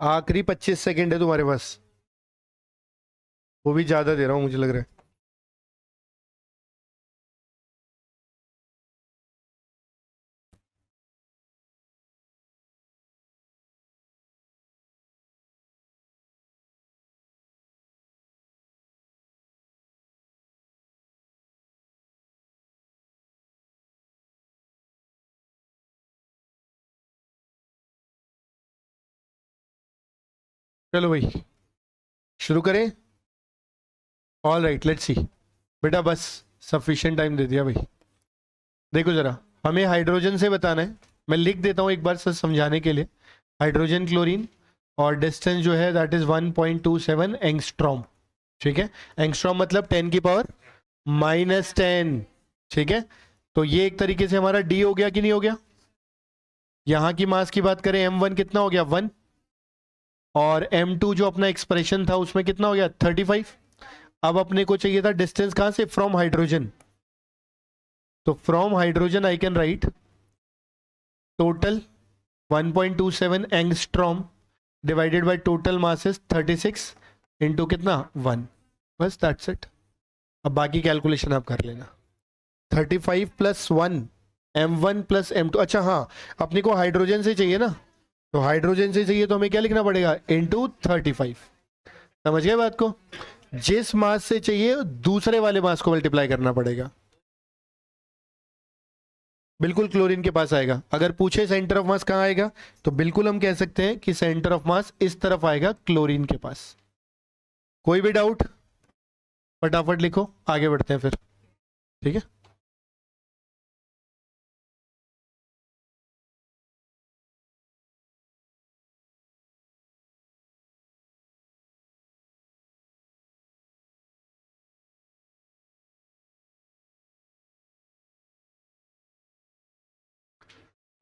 आखिरी 25 सेकंड है तुम्हारे पास, वो भी ज्यादा दे रहा हूँ मुझे लग रहा है। चलो भाई शुरू करें। All right let's see. बेटा बस सफिशिएंट टाइम दे दिया भाई। देखो जरा, हमें हाइड्रोजन से बताना है, मैं लिख देता हूँ एक बार सर समझाने के लिए। हाइड्रोजन क्लोरीन, और डिस्टेंस जो है दैट इज 1.27 एंगस्ट्रॉम। ठीक है, एंगस्ट्रॉम मतलब 10 की पावर -10। ठीक है, तो ये एक तरीके से हमारा डी हो गया कि नहीं हो गया। यहां की मास की बात करें, M1 कितना हो गया 1, और M2 जो अपना एक्सप्रेशन था उसमें कितना हो गया 35। अब अपने को चाहिए था डिस्टेंस कहां से, फ्रॉम हाइड्रोजन। तो from hydrogen I can write total 1.27 angstrom divided by total mass is 36 into कितना 1, बस दैट्स इट। अब बाकी कैलकुलेशन आप कर लेना। 35 प्लस 1, M1 प्लस M2। अच्छा हाँ, अपने को हाइड्रोजन से चाहिए ना, तो हाइड्रोजन से चाहिए तो हमें क्या लिखना पड़ेगा, इंटू 35। समझ गए बात को? जिस मास से चाहिए दूसरे वाले मास को मल्टीप्लाई करना पड़ेगा। बिल्कुल क्लोरीन के पास आएगा। अगर पूछे सेंटर ऑफ मास कहां आएगा, तो बिल्कुल हम कह सकते हैं कि सेंटर ऑफ मास इस तरफ आएगा, क्लोरीन के पास। कोई भी डाउट? फटाफट लिखो, आगे बढ़ते हैं फिर। ठीक है।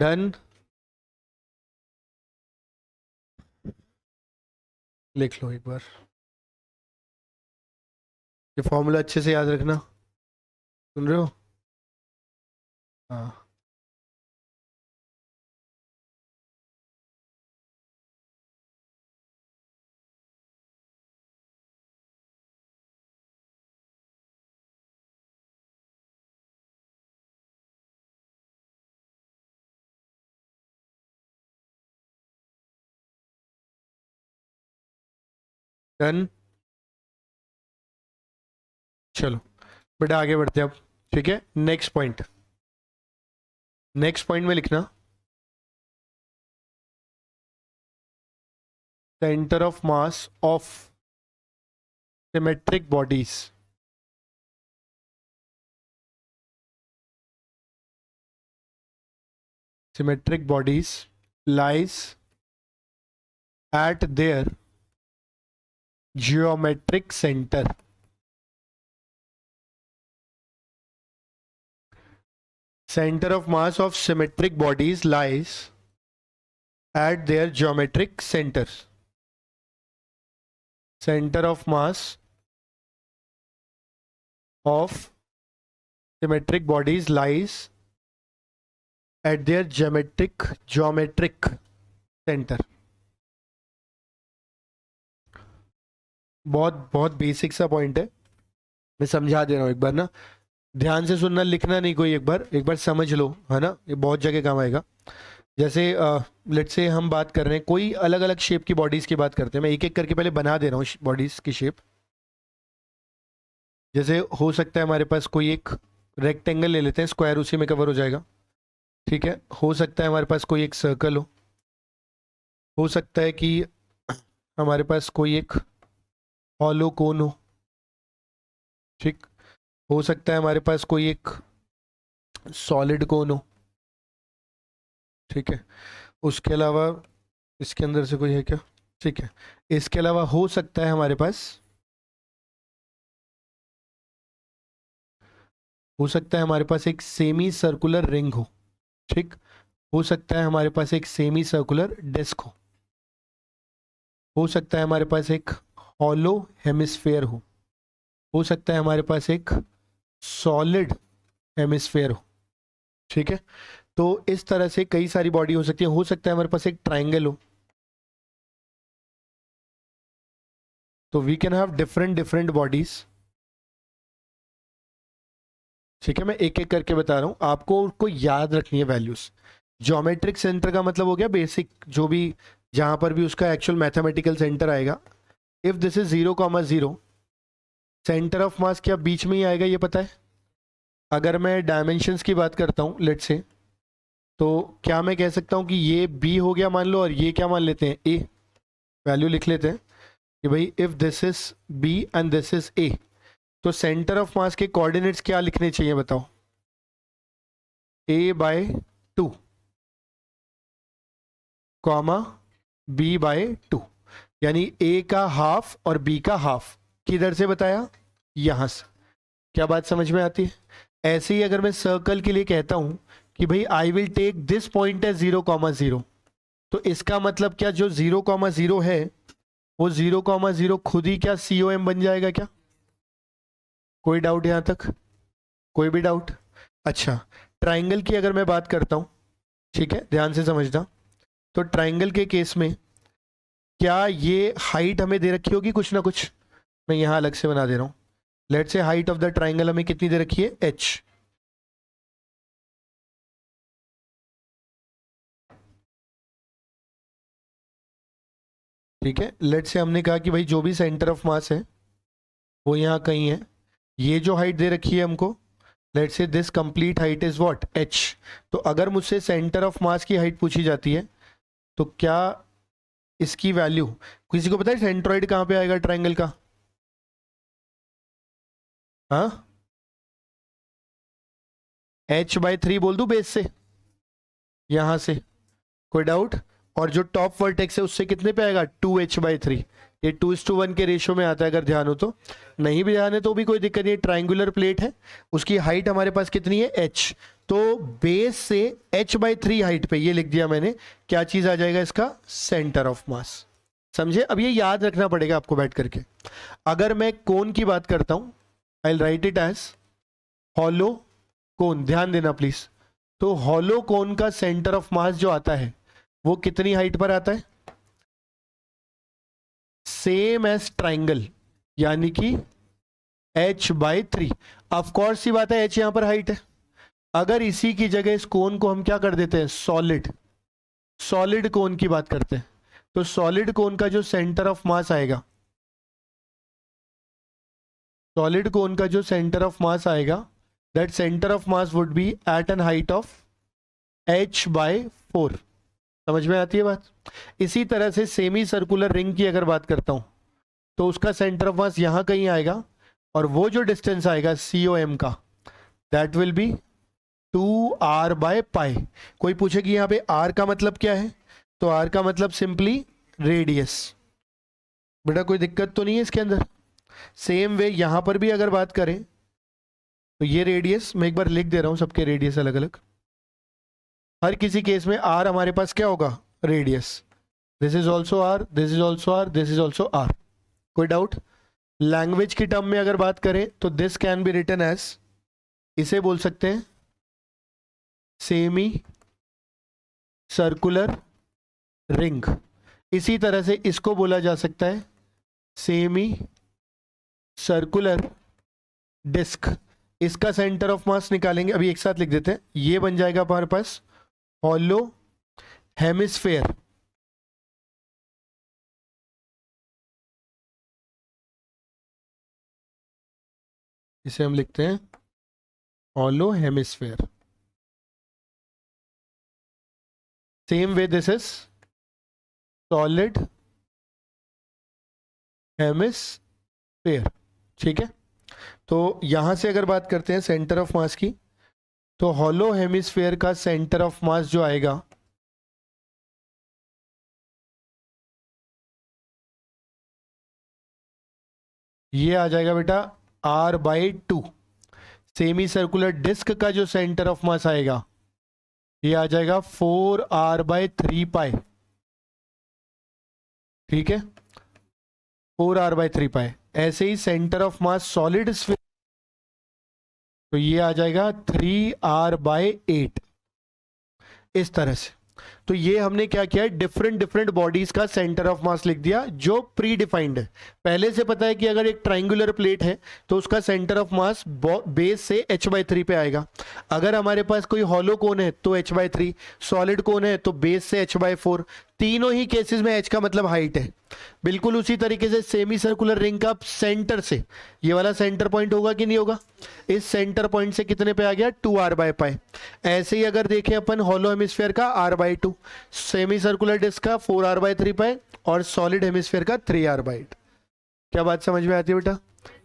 डन, लिख लो एक बार, ये फॉर्मूला अच्छे से याद रखना, सुन रहे हो? हाँ, डन, चलो बेटा आगे बढ़ते हैं अब। ठीक है, नेक्स्ट पॉइंट, नेक्स्ट पॉइंट में लिखना centre of mass of symmetric bodies, symmetric bodies lies at there geometric centre. Center of mass of symmetric bodies lies at their geometric centers. Center of mass of symmetric bodies lies at their geometric center. बहुत बहुत basic सा point है, मैं समझा दे रहा हूँ एक बार ना, ध्यान से सुनना, लिखना नहीं कोई, एक बार समझ लो, है ना, ये बहुत जगह काम आएगा। जैसे लेट्स से हम बात कर रहे हैं कोई अलग अलग शेप की बॉडीज की बात करते हैं, मैं एक एक करके पहले बना दे रहा हूँ बॉडीज की शेप। जैसे हो सकता है हमारे पास कोई एक रेक्टेंगल ले लेते हैं, स्क्वायर उसी में कवर हो जाएगा। ठीक है, हो सकता है हमारे पास कोई एक सर्कल हो सकता है कि हमारे पास कोई एक हॉलो कोन हो। ठीक, हो सकता है हमारे पास कोई एक सॉलिड कोन हो। ठीक है, उसके अलावा इसके अंदर से कोई है क्या? ठीक है, इसके अलावा हो सकता है हमारे पास, हो सकता है हमारे पास एक सेमी सर्कुलर रिंग हो। ठीक, हो सकता है हमारे पास एक सेमी सर्कुलर डिस्क हो सकता है हमारे पास एक हॉलो हेमिस्फेयर हो सकता है हमारे पास एक सॉलिड हेमिस्फेयर हो। ठीक है, तो इस तरह से कई सारी बॉडी हो सकती है। हो सकता है हमारे पास एक ट्राइंगल हो, तो we can have different different bodies. ठीक है, मैं एक एक करके बता रहा हूं, आपको उसको याद रखनी है वैल्यूज। ज्योमेट्रिक सेंटर का मतलब हो गया बेसिक, जो भी जहां पर भी उसका एक्चुअल मैथमेटिकल सेंटर आएगा। If this is 0,0, centre of मास क्या बीच में ही आएगा, ये पता है? अगर मैं डायमेंशंस की बात करता हूँ लेट्स से, तो क्या मैं कह सकता हूँ कि ये बी हो गया मान लो, और ये क्या मान लेते हैं, ए। वैल्यू लिख लेते हैं कि भाई if this is B and this is A, तो सेंटर ऑफ मास के कोऑर्डिनेट्स क्या लिखने चाहिए बताओ? a/2 कॉमा b/2, यानी a का हाफ और b का हाफ। किधर से बताया? यहां से। क्या बात समझ में आती है? ऐसे ही अगर मैं सर्कल के लिए कहता हूं कि भाई I will take this point as 0,0, तो इसका मतलब क्या, जो 0,0 है वो 0,0 खुद ही क्या COM बन जाएगा क्या? कोई डाउट यहां तक? कोई भी डाउट? अच्छा, ट्राइंगल की अगर मैं बात करता हूं, ठीक है, ध्यान से समझना, तो ट्राइंगल के केस में क्या ये हाइट हमें दे रखी होगी कुछ ना कुछ? मैं यहां अलग से बना दे रहा हूं। Let's say height of the triangle हमें कितनी दे रखी है? h। ठीक है, लेट्स से हमने कहा कि भाई जो भी सेंटर ऑफ मास है वो यहाँ कहीं है, ये जो हाइट दे रखी है हमको, let's say this complete height is what? h। तो अगर मुझसे सेंटर ऑफ मास की हाइट पूछी जाती है, तो क्या इसकी वैल्यू, किसी को पता है सेंट्रॉइड कहाँ पे आएगा ट्राइंगल का? हाँ, h/3 बोल दूं बेस से, यहां से? कोई डाउट? और जो टॉप वर्टेक्स है उससे कितने पे आएगा? 2h/3। ये 2:1 के रेशियो में आता है, अगर ध्यान हो तो। नहीं भी ध्यान है तो भी कोई दिक्कत नहीं, ट्राइंगुलर प्लेट है, उसकी हाइट हमारे पास कितनी है, h। तो बेस से h/3 हाइट पे, ये लिख दिया मैंने, क्या चीज आ जाएगा इसका, सेंटर ऑफ मास। समझे? अब ये याद रखना पड़ेगा आपको बैठ करके। अगर मैं कोन की बात करता हूं, आई राइट इट एज हॉलो कोन, ध्यान देना प्लीज। तो हॉलो कोन का सेंटर ऑफ मास जो आता है वो कितनी हाइट पर आता है, सेम एज ट्राइंगल, यानी कि h/3। ऑफकोर्स सी बात है, h यहां पर हाइट है। अगर इसी की जगह इस कोन को हम क्या कर देते हैं, सॉलिड, सॉलिड कोन की बात करते हैं, तो सॉलिड कोन का जो सेंटर ऑफ मास आएगा, सॉलिड कोन का जो सेंटर ऑफ मास आएगा, that centre of mass would be at an height of h/4। समझ में आती है बात? इसी तरह से सेमी सर्कुलर रिंग की अगर बात करता हूं, तो उसका सेंटर ऑफ मास यहां कहीं आएगा, और वो जो डिस्टेंस आएगा COM का, दैट विल बी 2r/π। कोई पूछे कि यहां पे r का मतलब क्या है, तो r का मतलब सिंपली रेडियस। बेटा कोई दिक्कत तो नहीं है इसके अंदर? सेम वे यहां पर भी अगर बात करें, तो ये रेडियस मैं एक बार लिख दे रहा हूं, सबके रेडियस अलग अलग। हर किसी केस में r हमारे पास क्या होगा, radius. This is also r, this is also r, this is also r। कोई डाउट? लैंग्वेज की टर्म में अगर बात करें तो this can be written as, इसे बोल सकते हैं सेमी सर्कुलर रिंग। इसी तरह से इसको बोला जा सकता है सेमी सर्कुलर डिस्क। इसका सेंटर ऑफ मास निकालेंगे, अभी एक साथ लिख देते हैं, ये बन जाएगा हमारे पास हॉलो हेमिस्फेयर। इसे हम लिखते हैं hollow hemisphere. Same way this is solid hemisphere. ठीक है, तो यहां से अगर बात करते हैं सेंटर ऑफ मास की, तो हॉलो हेमिस्फेयर का सेंटर ऑफ मास जो आएगा, ये आ जाएगा बेटा r/2। सेमी सर्कुलर डिस्क का जो सेंटर ऑफ मास आएगा, ये आ जाएगा 4r/3π। ठीक है, 4r/3π। ऐसे ही centre of mass solid sphere, तो ये आ जाएगा 3r/8। इस तरह से। तो ये हमने क्या किया, डिफरेंट डिफरेंट बॉडीज का सेंटर ऑफ मास लिख दिया जो प्री डिफाइंड है। पहले से पता है कि अगर एक ट्राइंगुलर प्लेट है तो उसका सेंटर ऑफ मास बेस से h/3 पे आएगा। अगर हमारे पास कोई हॉलो कोन है तो h/3, सॉलिड कोन है तो बेस से h/4। तीनों ही केसेस में h का मतलब हाइट है। बिल्कुल उसी तरीके से सेमी सर्कुलर रिंग का सेंटर से, ये वाला सेंटर पॉइंट होगा कि नहीं होगा, इस सेंटर पॉइंट से कितने पे आ गया, 2r/π। ऐसे ही अगर देखें अपन हॉलो हेमिस्फेयर का r/2, सेमी सर्कुलर डिस्क का 4r/3π, और सॉलिड हेमिस्फेयर का 3r/8। क्या बात समझ में आती है बेटा?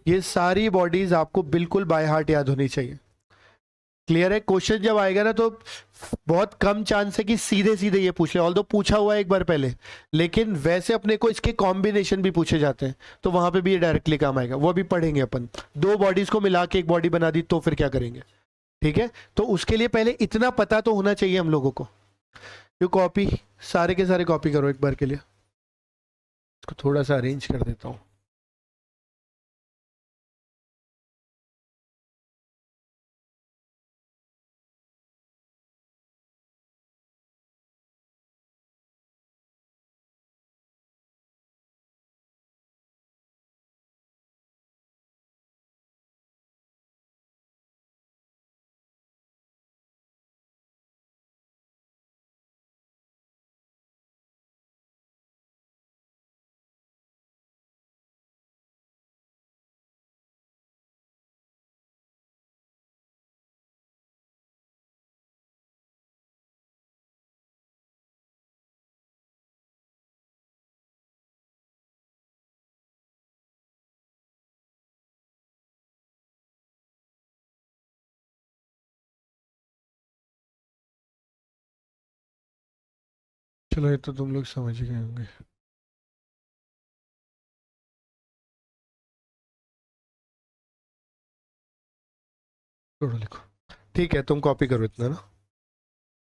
ये सारी बॉडीज आपको बिल्कुल बाय हार्ट याद होनी चाहिए। क्लियर है? क्वेश्चन जब आएगा ना तो बहुत कम चांस है कि सीधे सीधे ये पूछ ले, ऑल्दो पूछा हुआ है एक बार पहले, लेकिन वैसे अपने को इसके कॉम्बिनेशन भी पूछे जाते हैं, तो वहां पे भी ये डायरेक्टली काम आएगा, वो भी पढ़ेंगे अपन। दो बॉडीज को मिला के एक बॉडी बना दी तो फिर क्या करेंगे? ठीक है, तो उसके लिए पहले इतना पता तो होना चाहिए हम लोगों को। ये कॉपी, सारे के सारे कॉपी करो एक बार के लिए। इसको थोड़ा सा अरेंज कर देता हूँ। चलो ये तो तुम लोग समझ गए होंगे। छोड़ो लिखो, ठीक है तुम कॉपी करो इतना ना।